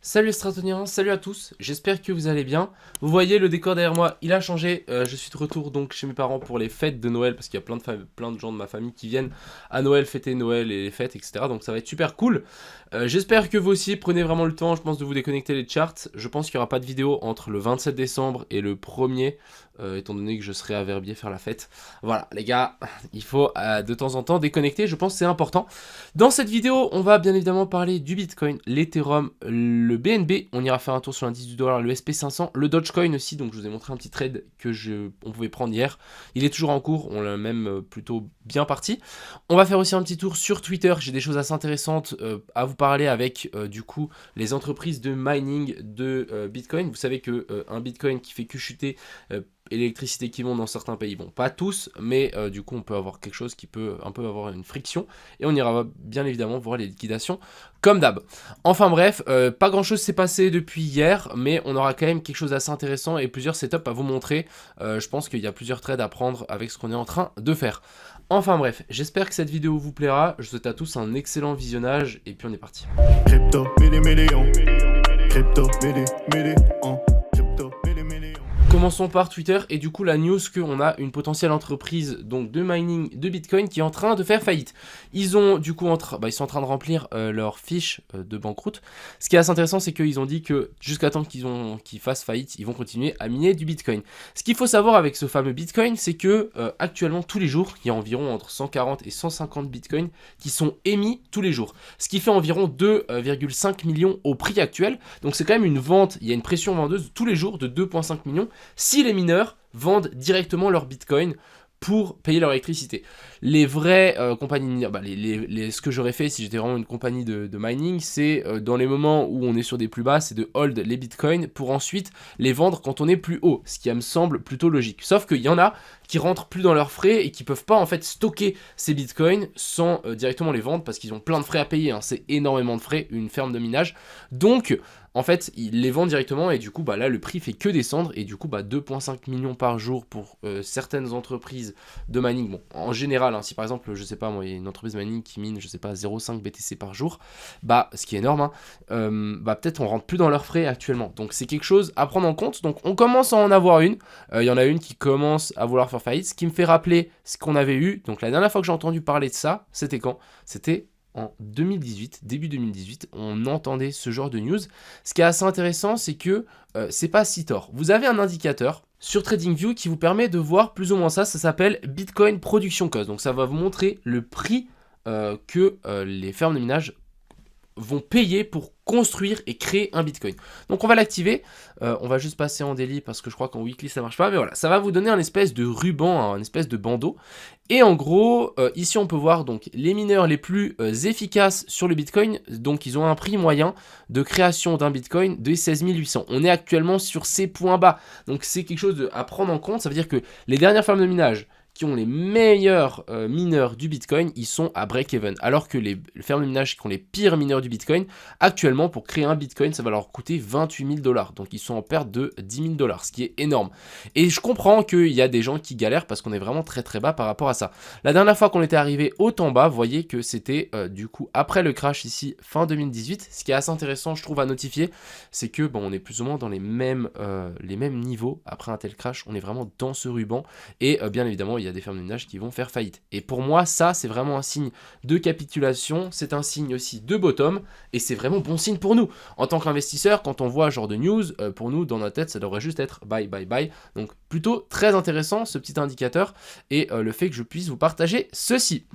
Salut les stratoniens, salut à tous, j'espère que vous allez bien. Vous voyez le décor derrière moi, il a changé, je suis de retour donc chez mes parents pour les fêtes de Noël parce qu'il y a plein de gens de ma famille qui viennent à Noël fêter Noël et les fêtes etc. Donc ça va être super cool. J'espère que vous aussi prenez vraiment le temps, je pense, de vous déconnecter les charts. Je pense qu'il n'y aura pas de vidéo entre le 27 décembre et le 1er, étant donné que je serai à Verbier faire la fête. Voilà les gars, il faut de temps en temps déconnecter, je pense que c'est important. Dans cette vidéo, on va bien évidemment parler du Bitcoin, l'Ethereum, le BNB, on ira faire un tour sur l'indice du dollar, le SP500, le Dogecoin aussi, donc je vous ai montré un petit trade on pouvait prendre hier. Il est toujours en cours, on l'a même plutôt bien parti. On va faire aussi un petit tour sur Twitter, j'ai des choses assez intéressantes à vous parler avec du coup les entreprises de mining de Bitcoin. Vous savez que un Bitcoin qui fait que chuter et l'électricité qui monte dans certains pays, bon pas tous, mais du coup on peut avoir quelque chose qui peut un peu avoir une friction, et on ira bien évidemment voir les liquidations comme d'hab. Enfin bref, pas grand chose s'est passé depuis hier, mais on aura quand même quelque chose d'assez intéressant et plusieurs setups à vous montrer. Je pense qu'il y a plusieurs trades à prendre avec ce qu'on est en train de faire. Enfin bref, j'espère que cette vidéo vous plaira, je vous souhaite à tous un excellent visionnage, et puis on est parti. Crypto, million. Crypto, million. Crypto, million. Commençons par Twitter et du coup la news qu'on a une potentielle entreprise donc de mining de Bitcoin qui est en train de faire faillite. Ils ont du coup ils sont en train de remplir leur fiche de banqueroute. Ce qui est assez intéressant, c'est qu'ils ont dit que jusqu'à temps qu'ils fassent faillite, ils vont continuer à miner du Bitcoin. Ce qu'il faut savoir avec ce fameux Bitcoin, c'est que actuellement tous les jours, il y a environ entre 140 et 150 Bitcoins qui sont émis tous les jours. Ce qui fait environ 2,5 millions au prix actuel. Donc c'est quand même une vente, il y a une pression vendeuse tous les jours de 2,5 millions. Si les mineurs vendent directement leur Bitcoin pour payer leur électricité. Les vraies compagnies, ce que j'aurais fait si j'étais vraiment une compagnie de mining, c'est dans les moments où on est sur des plus bas, c'est de hold les bitcoins pour ensuite les vendre quand on est plus haut, ce qui me semble plutôt logique. Sauf qu'il y en a qui rentrent plus dans leurs frais et qui peuvent pas en fait stocker ces bitcoins sans directement les vendre parce qu'ils ont plein de frais à payer, hein. C'est énormément de frais, une ferme de minage. Donc en fait, ils les vendent directement et du coup, là, le prix fait que descendre. Et du coup, 2,5 millions par jour pour certaines entreprises de mining. Bon, en général, hein, si par exemple, je sais pas, moi, il y a une entreprise mining qui mine, je sais pas, 0,5 BTC par jour, ce qui est énorme, hein, peut-être on rentre plus dans leurs frais actuellement. Donc c'est quelque chose à prendre en compte. Donc on commence à en avoir une. Il y en a une qui commence à vouloir faire faillite, ce qui me fait rappeler ce qu'on avait eu. Donc la dernière fois que j'ai entendu parler de ça, c'était quand ? C'était en 2018, début 2018, on entendait ce genre de news. Ce qui est assez intéressant, c'est que c'est pas si tort. Vous avez un indicateur sur TradingView qui vous permet de voir plus ou moins ça. Ça s'appelle Bitcoin Production Cost. Donc ça va vous montrer le prix que les fermes de minage vont payer pour construire et créer un Bitcoin. Donc on va l'activer, on va juste passer en daily parce que je crois qu'en weekly ça marche pas, mais voilà, ça va vous donner un espèce de ruban, un espèce de bandeau, et en gros, ici on peut voir donc les mineurs les plus efficaces sur le Bitcoin, donc ils ont un prix moyen de création d'un Bitcoin de 16 800. On est actuellement sur ces points bas, donc c'est quelque chose à prendre en compte. Ça veut dire que les dernières fermes de minage qui ont les meilleurs mineurs du Bitcoin, ils sont à break-even. Alors que les fermes de minage qui ont les pires mineurs du Bitcoin, actuellement, pour créer un Bitcoin, ça va leur coûter 28 000 $. Donc ils sont en perte de 10 000 $, ce qui est énorme. Et je comprends qu'il y a des gens qui galèrent parce qu'on est vraiment très très bas par rapport à ça. La dernière fois qu'on était arrivé autant bas, vous voyez que c'était du coup après le crash ici, fin 2018. Ce qui est assez intéressant, je trouve, à notifier, c'est que on est plus ou moins dans les mêmes niveaux. Après un tel crash, on est vraiment dans ce ruban. Et bien évidemment, il y a des fermes de minage qui vont faire faillite. Et pour moi, ça, c'est vraiment un signe de capitulation, c'est un signe aussi de bottom, et c'est vraiment bon signe pour nous. En tant qu'investisseur, quand on voit ce genre de news, pour nous, dans notre tête, ça devrait juste être buy, buy, buy. Donc plutôt très intéressant, ce petit indicateur, et le fait que je puisse vous partager ceci.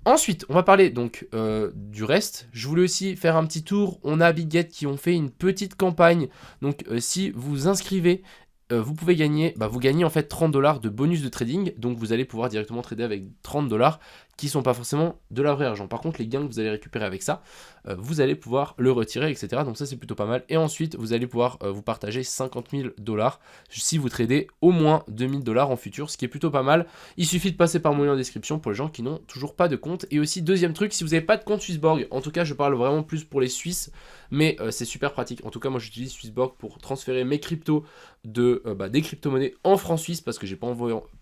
Ensuite, on va parler donc du reste. Je voulais aussi faire un petit tour. On a BitGet qui ont fait une petite campagne. Donc si vous inscrivez, vous pouvez gagner, vous gagnez en fait 30 $ de bonus de trading, donc vous allez pouvoir directement trader avec 30 $ qui sont pas forcément de la vraie argent. Par contre, les gains que vous allez récupérer avec ça, vous allez pouvoir le retirer, etc. Donc ça, c'est plutôt pas mal. Et ensuite, vous allez pouvoir vous partager 50 000 $ si vous tradez au moins 2 000 $ en futur, ce qui est plutôt pas mal. Il suffit de passer par mon lien en description pour les gens qui n'ont toujours pas de compte. Et aussi, deuxième truc, si vous n'avez pas de compte Swissborg, en tout cas, je parle vraiment plus pour les Suisses, mais c'est super pratique. En tout cas, moi, j'utilise Swissborg pour transférer mes cryptos des crypto-monnaies en francs suisses parce que j'ai pas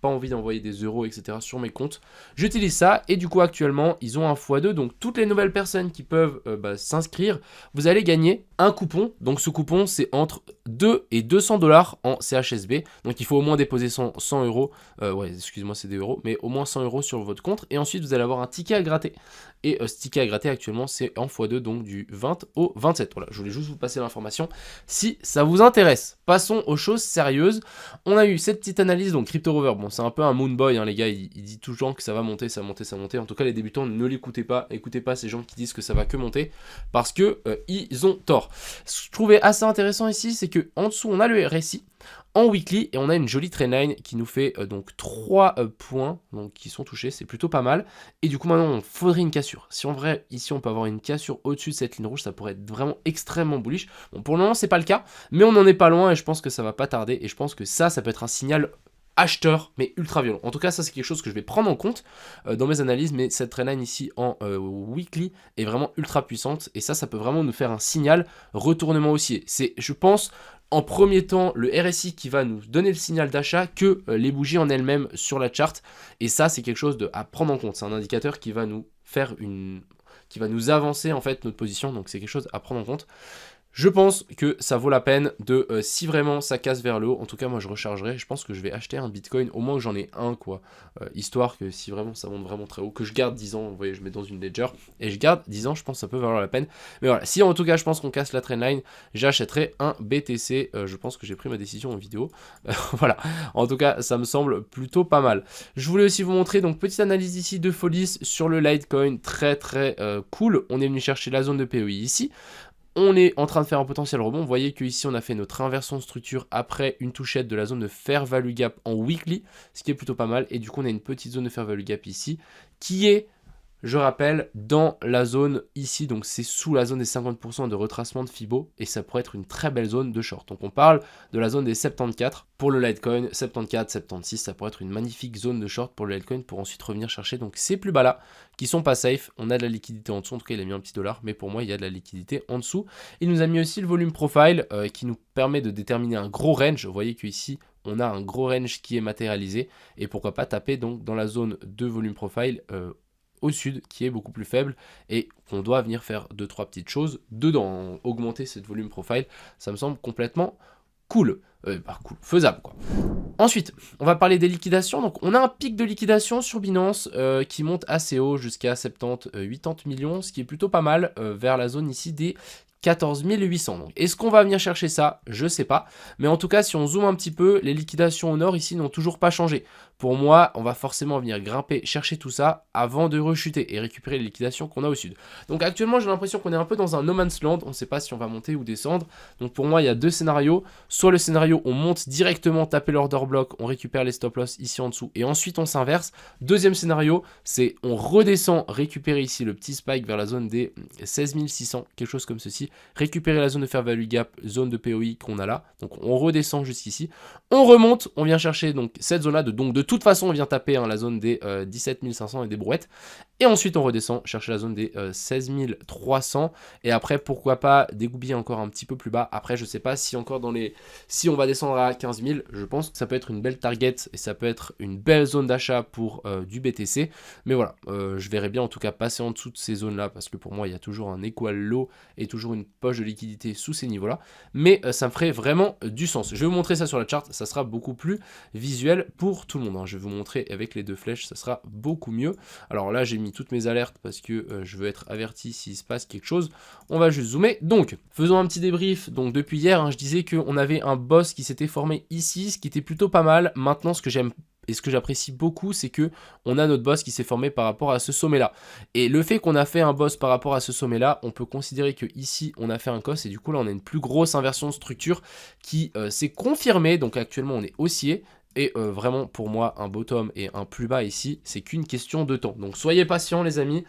envie d'envoyer des euros, etc. sur mes comptes. J'utilise ça voilà, et du coup actuellement ils ont un x2, donc toutes les nouvelles personnes qui peuvent s'inscrire, vous allez gagner un coupon. Donc ce coupon c'est entre 2 et 200 $ en CHSB, donc il faut au moins déposer 100 €, ouais excusez-moi c'est des euros, mais au moins 100 € sur votre compte, et ensuite vous allez avoir un ticket à gratter, et ce ticket à gratter actuellement c'est en x2, donc du 20 au 27, voilà, je voulais juste vous passer l'information si ça vous intéresse. Passons aux choses sérieuses. On a eu cette petite analyse, donc Crypto Rover, bon c'est un peu un moon boy, hein, les gars, il dit tout le temps que ça va monter, ça va monter, ça va monter. En tout cas les débutants, ne l'écoutez pas, écoutez pas ces gens qui disent que ça va que monter, parce que ils ont tort. Ce que je trouvais assez intéressant ici, c'est que en dessous on a le RSI en weekly, et on a une jolie trendline qui nous fait donc 3 points donc qui sont touchés, c'est plutôt pas mal. Et du coup maintenant il faudrait une cassure. Si en vrai ici on peut avoir une cassure au-dessus de cette ligne rouge, ça pourrait être vraiment extrêmement bullish. Bon pour le moment c'est pas le cas, mais on en est pas loin et je pense que ça va pas tarder, et je pense que ça peut être un signal acheteur mais ultra violent. En tout cas ça c'est quelque chose que je vais prendre en compte dans mes analyses, mais cette trendline ici en weekly est vraiment ultra puissante, et ça peut vraiment nous faire un signal retournement haussier. C'est, je pense, en premier temps le RSI qui va nous donner le signal d'achat que les bougies en elles-mêmes sur la chart, et ça c'est quelque chose à prendre en compte. C'est un indicateur qui va nous faire qui va nous avancer en fait notre position, donc c'est quelque chose à prendre en compte. Je pense que ça vaut la peine de, si vraiment ça casse vers le haut, en tout cas moi je rechargerai, je pense que je vais acheter un bitcoin, au moins que j'en ai un quoi, histoire que si vraiment ça monte vraiment très haut, que je garde 10 ans, vous voyez je mets dans une ledger, et je garde 10 ans, je pense que ça peut valoir la peine. Mais voilà, si en tout cas je pense qu'on casse la trendline, j'achèterai un BTC, je pense que j'ai pris ma décision en vidéo, voilà, en tout cas ça me semble plutôt pas mal. Je voulais aussi vous montrer, donc petite analyse ici de Folis sur le Litecoin, très cool, on est venu chercher la zone de POI ici. On est en train de faire un potentiel rebond. Vous voyez qu'ici on a fait notre inversion de structure après une touchette de la zone de fair value gap en weekly, ce qui est plutôt pas mal. Et du coup on a une petite zone de fair value gap ici qui est, je rappelle, dans la zone ici, donc c'est sous la zone des 50% de retracement de Fibo, et ça pourrait être une très belle zone de short. Donc on parle de la zone des 74 pour le Litecoin, 74, 76, ça pourrait être une magnifique zone de short pour le Litecoin, pour ensuite revenir chercher donc ces plus bas là qui sont pas safe. On a de la liquidité en dessous, en tout cas il a mis un petit dollar, mais pour moi il y a de la liquidité en dessous. Il nous a mis aussi le volume profile qui nous permet de déterminer un gros range. Vous voyez qu'ici on a un gros range qui est matérialisé, et pourquoi pas taper donc dans la zone de volume profile au sud qui est beaucoup plus faible, et qu'on doit venir faire 2-3 petites choses dedans, augmenter cette volume profile. Ça me semble complètement cool, faisable quoi. Ensuite, on va parler des liquidations. Donc on a un pic de liquidation sur Binance qui monte assez haut jusqu'à 70-80 millions, ce qui est plutôt pas mal, vers la zone ici des 14 800. Donc, est-ce qu'on va venir chercher ça? Je sais pas. Mais en tout cas, si on zoome un petit peu, les liquidations au nord ici n'ont toujours pas changé. Pour moi, on va forcément venir grimper, chercher tout ça avant de rechuter et récupérer les liquidations qu'on a au sud. Donc actuellement, j'ai l'impression qu'on est un peu dans un no man's land. On ne sait pas si on va monter ou descendre. Donc pour moi, il y a deux scénarios. Soit le scénario, on monte directement, taper l'order block, on récupère les stop loss ici en dessous et ensuite on s'inverse. Deuxième scénario, c'est on redescend, récupérer ici le petit spike vers la zone des 16 600, quelque chose comme ceci. Récupérer la zone de fair value gap, zone de POI qu'on a là. Donc on redescend jusqu'ici. On remonte, on vient chercher donc cette zone là. Donc de toute façon on vient taper la zone des 17 500 et des brouettes. Et ensuite on redescend, chercher la zone des 16 300. Et après pourquoi pas dégoupiller encore un petit peu plus bas. Après je sais pas si encore si on va descendre à 15 000. Je pense que ça peut être une belle target et ça peut être une belle zone d'achat pour du BTC. Mais voilà, je verrai bien en tout cas passer en dessous de ces zones là, parce que pour moi il y a toujours un equal low et toujours une poche de liquidité sous ces niveaux là. Mais ça me ferait vraiment du sens. Je vais vous montrer ça sur la chart, ça sera beaucoup plus visuel pour tout le monde. Je vais vous montrer avec les deux flèches, ça sera beaucoup mieux. Alors là j'ai mis toutes mes alertes parce que je veux être averti s'il se passe quelque chose. On va juste zoomer. Donc faisons un petit débrief. Donc depuis hier je disais qu'on avait un boss qui s'était formé ici, ce qui était plutôt pas mal. Maintenant ce que j'aime et ce que j'apprécie beaucoup, c'est que on a notre boss qui s'est formé par rapport à ce sommet là. Et le fait qu'on a fait un boss par rapport à ce sommet là, on peut considérer que ici on a fait un COS, et du coup là on a une plus grosse inversion de structure qui s'est confirmée. Donc actuellement on est haussier. Et vraiment pour moi un bottom et un plus bas ici c'est qu'une question de temps. Donc soyez patients les amis,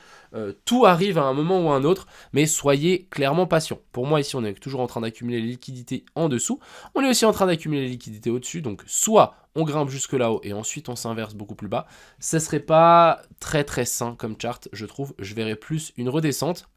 Tout arrive à un moment ou à un autre, mais soyez clairement patient. Pour moi ici on est toujours en train d'accumuler les liquidités en dessous, on est aussi en train d'accumuler les liquidités au-dessus, donc soit on grimpe jusque là-haut et ensuite on s'inverse beaucoup plus bas. Ça serait pas très très sain comme chart, je trouve. Je verrais plus une redescente.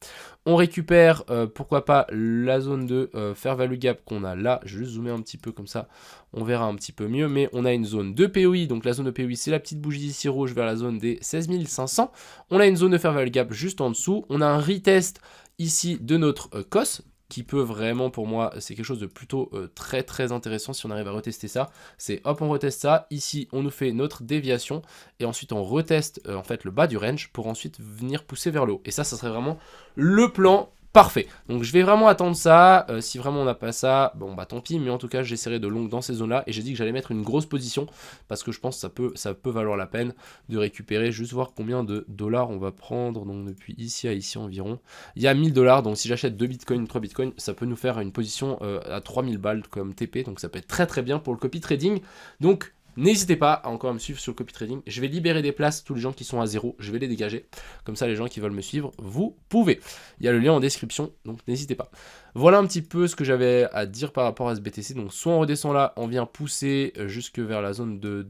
On récupère, pourquoi pas, la zone de fair value gap qu'on a là. Je vais juste zoomer un petit peu comme ça, on verra un petit peu mieux. Mais on a une zone de POI, donc la zone de POI c'est la petite bougie ici rouge vers la zone des 16 500. On a une zone de fair value gap juste en dessous. On a un retest ici de notre COS, qui peut vraiment, pour moi, c'est quelque chose de plutôt très très intéressant si on arrive à retester ça. C'est hop, on reteste ça, ici on nous fait notre déviation, et ensuite on reteste en fait le bas du range pour ensuite venir pousser vers le haut. Et ça serait vraiment le plan parfait. Donc je vais vraiment attendre ça. Si vraiment on n'a pas ça, bon bah tant pis, mais en tout cas j'essaierai de long dans ces zones là, et j'ai dit que j'allais mettre une grosse position parce que je pense que ça peut valoir la peine de récupérer, juste voir combien de dollars on va prendre. Donc depuis ici à ici environ, il y a 1000 $, donc si j'achète 2 bitcoins, 3 bitcoins, ça peut nous faire une position à 3000 balles comme TP, donc ça peut être très très bien pour le copy trading. Donc n'hésitez pas à encore me suivre sur le copy trading. Je vais libérer des places, tous les gens qui sont à 0, je vais les dégager. Comme ça, les gens qui veulent me suivre, vous pouvez. Il y a le lien en description, donc n'hésitez pas. Voilà un petit peu ce que j'avais à dire par rapport à ce BTC. Donc soit on redescend là, on vient pousser jusque vers la zone de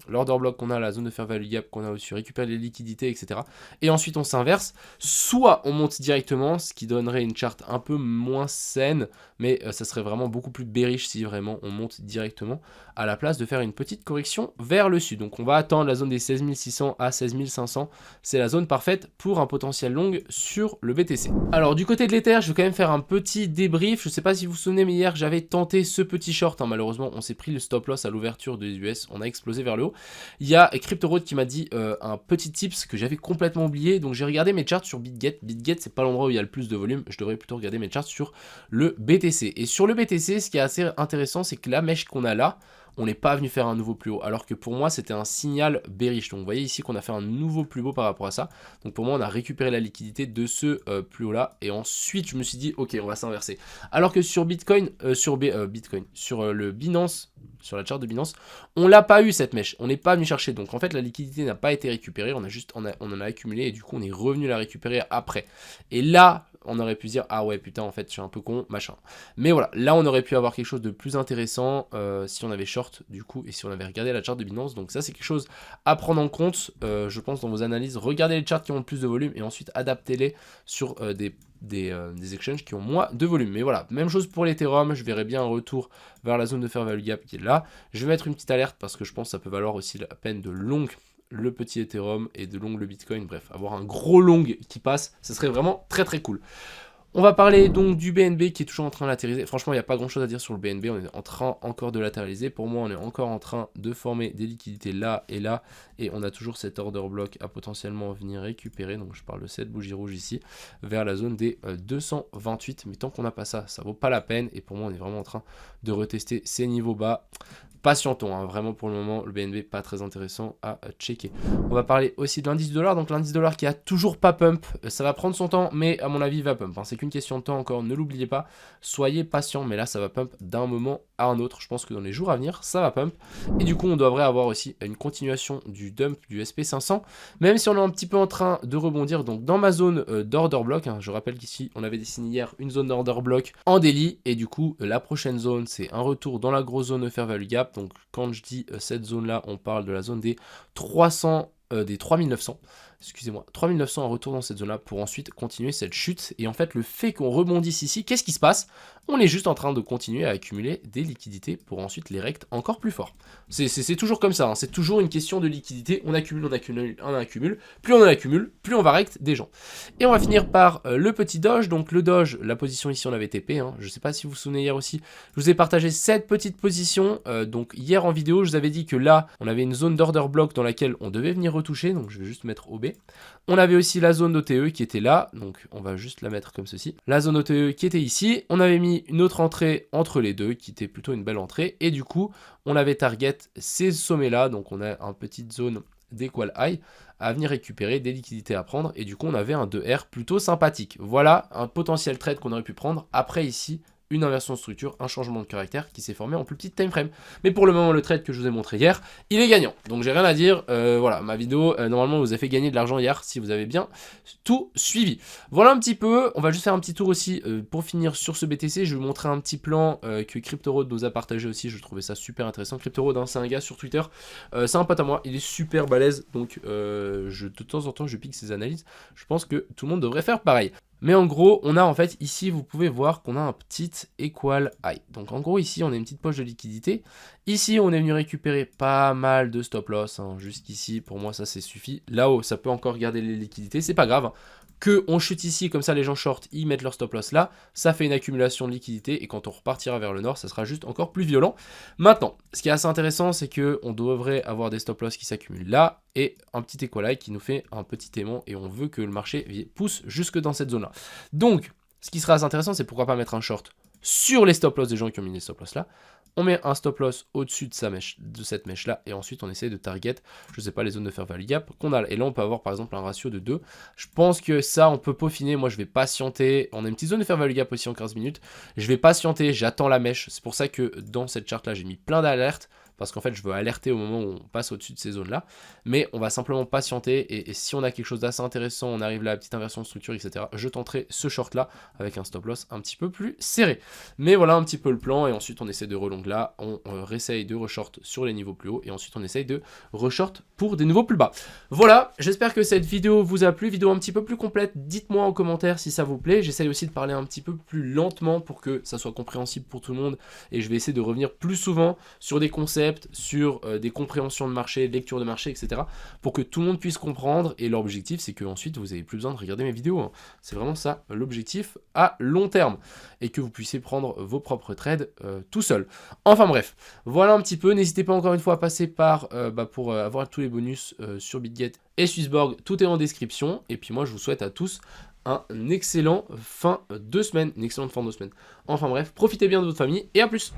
l'order block qu'on a, la zone de fair value gap qu'on a aussi, récupérer les liquidités, etc. Et ensuite on s'inverse. Soit on monte directement, ce qui donnerait une charte un peu moins saine, mais ça serait vraiment beaucoup plus bearish si vraiment on monte directement, à la place de faire une petite correction vers le sud. Donc on va attendre la zone des 16 600 à 16 500. C'est la zone parfaite pour un potentiel long sur le BTC. Alors du côté de l'Ether, je vais quand même faire un petit débrief. Je ne sais pas si vous vous souvenez, mais hier j'avais tenté ce petit short. Malheureusement, on s'est pris le stop loss à l'ouverture des US. On a explosé vers le haut. Il y a CryptoRoad qui m'a dit un petit tips que j'avais complètement oublié. Donc j'ai regardé mes charts sur BitGet. BitGet, c'est pas l'endroit où il y a le plus de volume. Je devrais plutôt regarder mes charts sur le BTC. Et sur le BTC, ce qui est assez intéressant, c'est que la mèche qu'on a là, on n'est pas venu faire un nouveau plus haut, alors que pour moi c'était un signal bearish. Donc vous voyez ici qu'on a fait un nouveau plus beau par rapport à ça. Donc pour moi on a récupéré la liquidité de ce plus haut là, et ensuite je me suis dit ok, on va s'inverser. Alors que sur Bitcoin, sur le Binance, sur la chart de Binance, on l'a pas eu cette mèche, on n'est pas venu chercher. Donc en fait la liquidité n'a pas été récupérée, on en a accumulé, et du coup on est revenu la récupérer après. Et là on aurait pu dire ah ouais putain en fait je suis un peu con machin, mais voilà, là on aurait pu avoir quelque chose de plus intéressant si on avait short du coup, et si on avait regardé la chart de Binance. Donc ça c'est quelque chose à prendre en compte, je pense, dans vos analyses. Regardez les charts qui ont le plus de volume et ensuite adaptez-les sur des exchanges qui ont moins de volume. Mais voilà, même chose pour l'Ethereum, je verrai bien un retour vers la zone de fair value gap qui est là. Je vais mettre une petite alerte parce que je pense que ça peut valoir aussi la peine de long le petit Ethereum et de long le Bitcoin. Bref, avoir un gros long qui passe, ça serait vraiment très très cool. On va parler donc du BNB qui est toujours en train de latéraliser. Franchement, il n'y a pas grand chose à dire sur le BNB, on est en train encore de latéraliser. Pour moi, on est encore en train de former des liquidités là, et on a toujours cet order block à potentiellement venir récupérer. Donc je parle de cette bougie rouge ici, vers la zone des 228. Mais tant qu'on n'a pas ça, ça vaut pas la peine. Et pour moi, on est vraiment en train de retester ces niveaux bas. Patientons, hein. Vraiment pour le moment, le BNB pas très intéressant à checker. On va parler aussi de l'indice du dollar, donc l'indice dollar qui a toujours pas pump, ça va prendre son temps, mais à mon avis il va pump, hein. C'est qu'une question de temps encore, ne l'oubliez pas, soyez patient, mais là ça va pump d'un moment à un autre. Je pense que dans les jours à venir, ça va pump, et du coup on devrait avoir aussi une continuation du dump du SP500, même si on est un petit peu en train de rebondir. Donc dans ma zone d'order block, hein, je rappelle qu'ici on avait dessiné hier une zone d'order block en daily, et du coup la prochaine zone c'est un retour dans la grosse zone de fair value gap. Donc quand je dis cette zone là, on parle de la zone des 3900, excusez-moi, 3900, en retour dans cette zone là pour ensuite continuer cette chute. Et en fait le fait qu'on rebondisse ici, qu'est-ce qui se passe? On est juste en train de continuer à accumuler des liquidités pour ensuite les rect encore plus fort. C'est toujours comme ça, hein. C'est toujours une question de liquidité, on accumule, plus on en accumule, plus on va rect des gens. Et on va finir par le petit Doge. Donc le Doge, la position ici on avait TP, hein. Je sais pas si vous vous souvenez, hier aussi je vous ai partagé cette petite position. Donc hier en vidéo je vous avais dit que là on avait une zone d'order block dans laquelle on devait venir retoucher, donc je vais juste mettre OB. On avait aussi la zone OTE qui était là, donc on va juste la mettre comme ceci. La zone OTE qui était ici, on avait mis une autre entrée entre les deux qui était plutôt une belle entrée, et du coup on avait target ces sommets là, donc on a une petite zone d'equal high à venir récupérer, des liquidités à prendre, et du coup on avait un 2R plutôt sympathique. Voilà un potentiel trade qu'on aurait pu prendre. Après ici une inversion de structure, un changement de caractère qui s'est formé en plus petit time frame. Mais pour le moment, le trade que je vous ai montré hier, il est gagnant. Donc j'ai rien à dire, voilà, ma vidéo, normalement, vous a fait gagner de l'argent hier, si vous avez bien tout suivi. Voilà un petit peu, on va juste faire un petit tour aussi pour finir sur ce BTC. Je vais vous montrer un petit plan que CryptoRoad nous a partagé aussi, je trouvais ça super intéressant. CryptoRoad, hein, c'est un gars sur Twitter, c'est un pote à moi, il est super balèze, donc de temps en temps, je pique ses analyses. Je pense que tout le monde devrait faire pareil. Mais en gros, on a en fait ici, vous pouvez voir qu'on a un petit equal high. Donc en gros, ici, on a une petite poche de liquidité. Ici, on est venu récupérer pas mal de stop loss. Hein. Jusqu'ici, pour moi, ça suffit. Là-haut, ça peut encore garder les liquidités. C'est pas grave. Hein. Que on chute ici, comme ça les gens short, ils mettent leur stop loss là, ça fait une accumulation de liquidité et quand on repartira vers le nord, ça sera juste encore plus violent. Maintenant, ce qui est assez intéressant, c'est que on devrait avoir des stop loss qui s'accumulent là et un petit equal high qui nous fait un petit aimant et on veut que le marché pousse jusque dans cette zone là. Donc, ce qui sera assez intéressant, c'est pourquoi pas mettre un short sur les stop loss des gens qui ont mis les stop loss là. On met un stop loss au-dessus de cette mèche là et ensuite on essaie de target, je sais pas, les zones de fair value gap qu'on a. Et là on peut avoir par exemple un ratio de 2. Je pense que ça on peut peaufiner, moi je vais patienter. On a une petite zone de fair value gap aussi en 15 minutes. Je vais patienter, j'attends la mèche. C'est pour ça que dans cette charte là j'ai mis plein d'alertes. Parce qu'en fait, je veux alerter au moment où on passe au-dessus de ces zones-là. Mais on va simplement patienter. Et si on a quelque chose d'assez intéressant, on arrive là, petite inversion de structure, etc. Je tenterai ce short-là avec un stop-loss un petit peu plus serré. Mais voilà un petit peu le plan. Et ensuite, on essaie de relong là. On réessaye de reshort sur les niveaux plus hauts. Et ensuite, on essaye de reshort pour des niveaux plus bas. Voilà, j'espère que cette vidéo vous a plu. Vidéo un petit peu plus complète. Dites-moi en commentaire si ça vous plaît. J'essaye aussi de parler un petit peu plus lentement pour que ça soit compréhensible pour tout le monde. Et je vais essayer de revenir plus souvent sur des concepts, sur des compréhensions de marché, lecture de marché, etc. pour que tout le monde puisse comprendre. Et l'objectif, c'est que ensuite vous n'avez plus besoin de regarder mes vidéos. Hein. C'est vraiment ça l'objectif à long terme. Et que vous puissiez prendre vos propres trades tout seul. Enfin bref, voilà un petit peu. N'hésitez pas encore une fois à passer par pour avoir tous les bonus sur BitGet et Swissborg. Tout est en description. Et puis moi, je vous souhaite à tous un excellent fin de semaine. Une excellente fin de semaine. Enfin bref, profitez bien de votre famille et à plus.